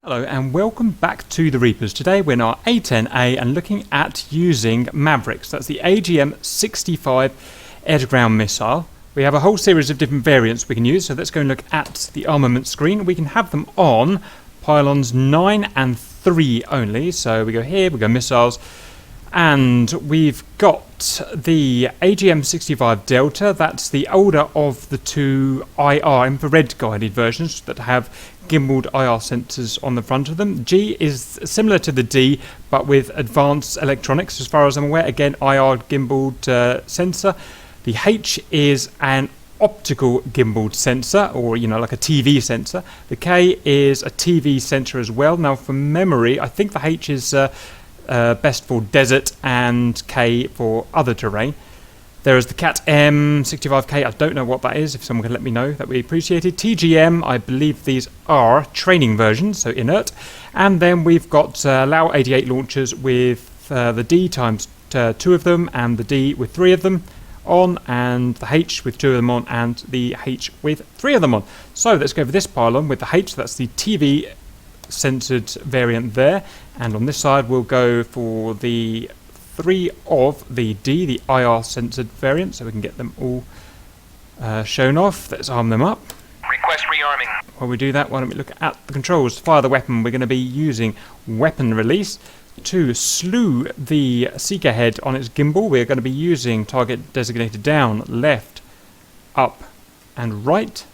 Hello and welcome back to the Reapers. Today we're in our A-10A and looking at using Mavericks. That's the AGM-65 air-to-ground missile. We have a whole series of different variants we can use, so let's go and look at the armament screen. We can have them on pylons 9 and 3 only. So we go here, we go missiles, and we've got the AGM-65 Delta. That's the older of the two IR infrared guided versions that have gimbaled IR sensors on the front of them. G is similar to the D but with advanced electronics as far as I'm aware. Again, IR gimbaled sensor. The H is an optical gimbaled sensor, or like a TV sensor. The K is a TV sensor as well. Now from memory I think the H is best for desert and K for other terrain. There is the Cat M65K, I don't know what that is. If someone could let me know, that would be appreciated. TGM, I believe these are training versions, so inert. And then we've got Lao 88 launchers with the D times 2 of them, and the D with 3 of them on, and the H with 2 of them on, and the H with 3 of them on. So let's go for this pylon with the H, that's the TV censored variant there. And on this side we'll go for the 3 of the D, the IR censored variant, so we can get them all shown off. Let's arm them up. Request rearming. While we do that, why don't we look at the controls. To fire the weapon, we're going to be using weapon release. To slew the seeker head on its gimbal, we're going to be using target designated down, left, up and right.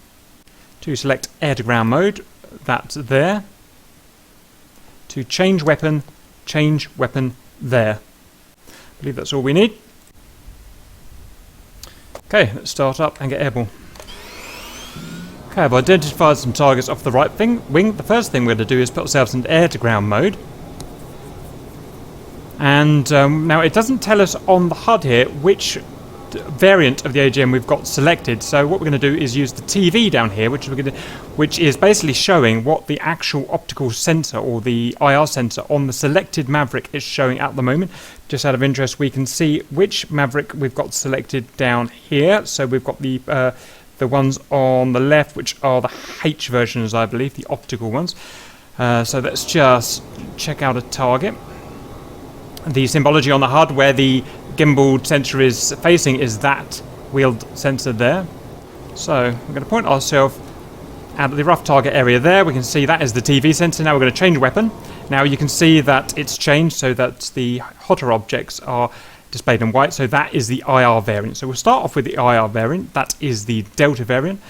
To select air to ground mode, that's there. To change weapon there. I believe that's all we need. Okay, let's start up and get airborne. Okay, I've identified some targets off the right wing. The first thing we're going to do is put ourselves in air to ground mode. And now it doesn't tell us on the HUD here which variant of the AGM we've got selected, so what we're going to do is use the TV down here, which is basically showing what the actual optical sensor or the IR sensor on the selected Maverick is showing at the moment. Just out of interest, we can see which Maverick we've got selected down here. So we've got the ones on the left, which are the H versions, I believe, the optical ones. So let's just check out a target. The symbology on the HUD where the gimbal sensor is facing is that wheeled sensor there. So we're going to point ourselves at the rough target area there. We can see that is the TV sensor. Now we're going to change weapon. Now you can see that it's changed so that the hotter objects are displayed in white. So that is the IR variant. So we'll start off with the IR variant. That is the Delta variant.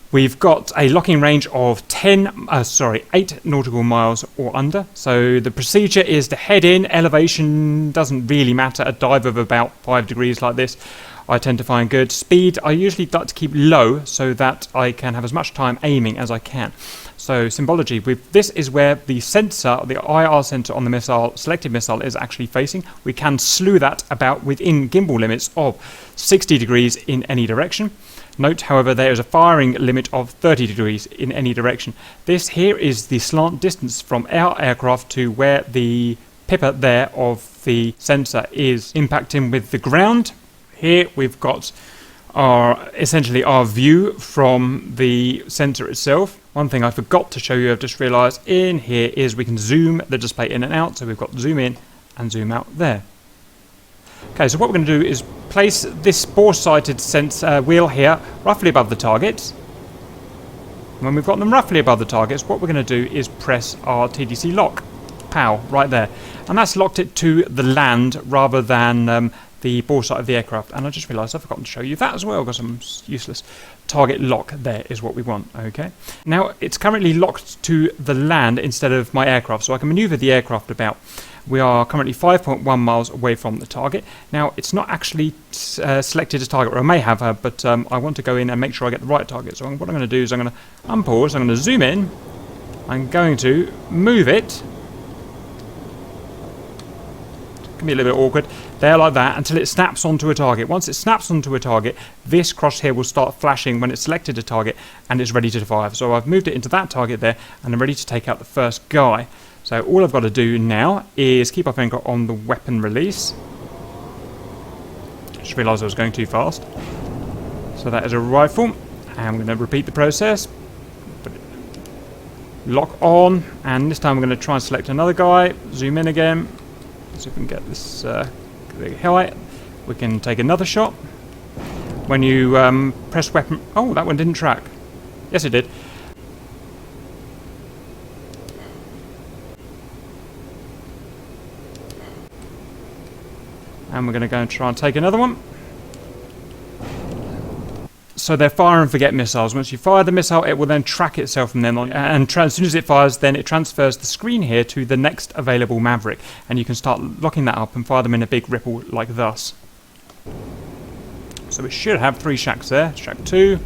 We've got a locking range of 8 nautical miles or under. So the procedure is to head in. Elevation doesn't really matter. A dive of about 5 degrees like this I tend to find good. Speed I usually like to keep low so that I can have as much time aiming as I can. So symbology, this is where the sensor, the IR sensor on the missile, selected missile, is actually facing. We can slew that about within gimbal limits of 60 degrees in any direction. Note, however, there is a firing limit of 30 degrees in any direction. This here is the slant distance from our aircraft to where the pipper there of the sensor is impacting with the ground. Here we've got essentially our view from the sensor itself. One thing I forgot to show you, I've just realised in here, is we can zoom the display in and out. So we've got zoom in and zoom out there. Okay, so what we're going to do is place this bore-sighted wheel here roughly above the targets. When we've got them roughly above the targets, what we're going to do is press our TDC lock. Pow, right there. And that's locked it to the land rather than the bore sight of the aircraft. And I just realised I've forgotten to show you that as well because I'm useless. Target lock there is what we want. Okay. Now it's currently locked to the land instead of my aircraft, so I can manoeuvre the aircraft about. We are currently 5.1 miles away from the target. Now it's not actually selected as target, or I may have her, but I want to go in and make sure I get the right target. So what I'm going to do is I'm going to unpause, I'm going to zoom in, I'm going to move it. It can be a little bit awkward. There like that until it snaps onto a target. Once it snaps onto a target, this crosshair will start flashing when it's selected a target and it's ready to fire. So I've moved it into that target there and I'm ready to take out the first guy. So all I've got to do now is keep our finger on the weapon release. Just realised I was going too fast. So that is a rifle. And I'm going to repeat the process. Lock on, and this time we're going to try and select another guy. Zoom in again. See if we can get this highlight. We can take another shot. When you press weapon... Oh, that one didn't track. Yes, it did. And we're going to go and try and take another one. So they're fire and forget missiles. Once you fire the missile, it will then track itself from then on. And as soon as it fires, then it transfers the screen here to the next available Maverick. And you can start locking that up and fire them in a big ripple like thus. So we should have 3 shacks there. Shack 2.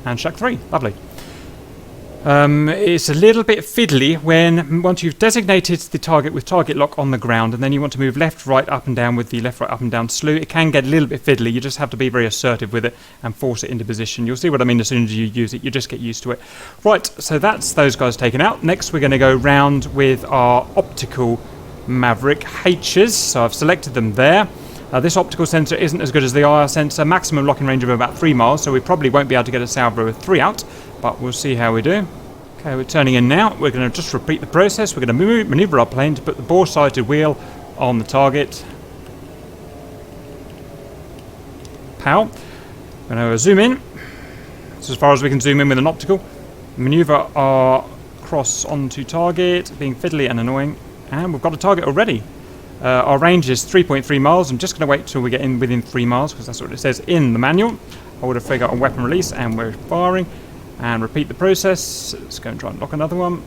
And shack 3. Lovely. It's a little bit fiddly when once you've designated the target with target lock on the ground and then you want to move left, right, up and down with the left, right, up and down slew. It can get a little bit fiddly. You just have to be very assertive with it and force it into position. You'll see what I mean as soon as you use it. You just get used to it. Right, so that's those guys taken out. Next we're going to go round with our optical Maverick H's. So I've selected them there. This optical sensor isn't as good as the IR sensor. Maximum locking range of about 3 miles, so we probably won't be able to get a salvo with 3 out, but we'll see how we do. Okay, we're turning in now. We're going to just repeat the process. We're going to maneuver our plane to put the bore-sighted wheel on the target. Pow. We're going to zoom in. That's as far as we can zoom in with an optical. Maneuver our cross onto target, being fiddly and annoying. And we've got a target already. Our range is 3.3 miles. I'm just going to wait till we get in within 3 miles because that's what it says in the manual. Hold a figure on weapon release and we're firing. And repeat the process. Let's go and try and lock another one.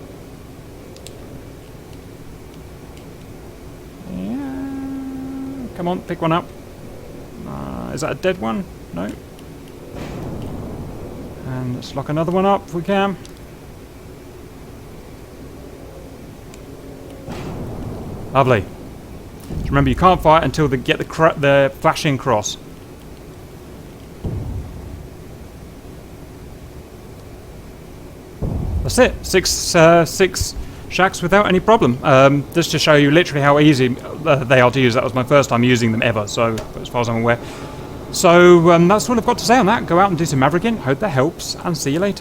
Yeah. Come on, pick one up. Is that a dead one? No. And let's lock another one up if we can. Lovely. Remember, you can't fire until they get the flashing cross. That's it. Six shacks without any problem. Just to show you literally how easy they are to use. That was my first time using them ever, so as far as I'm aware. So that's all I've got to say on that. Go out and do some Mavericking. Hope that helps, and see you later.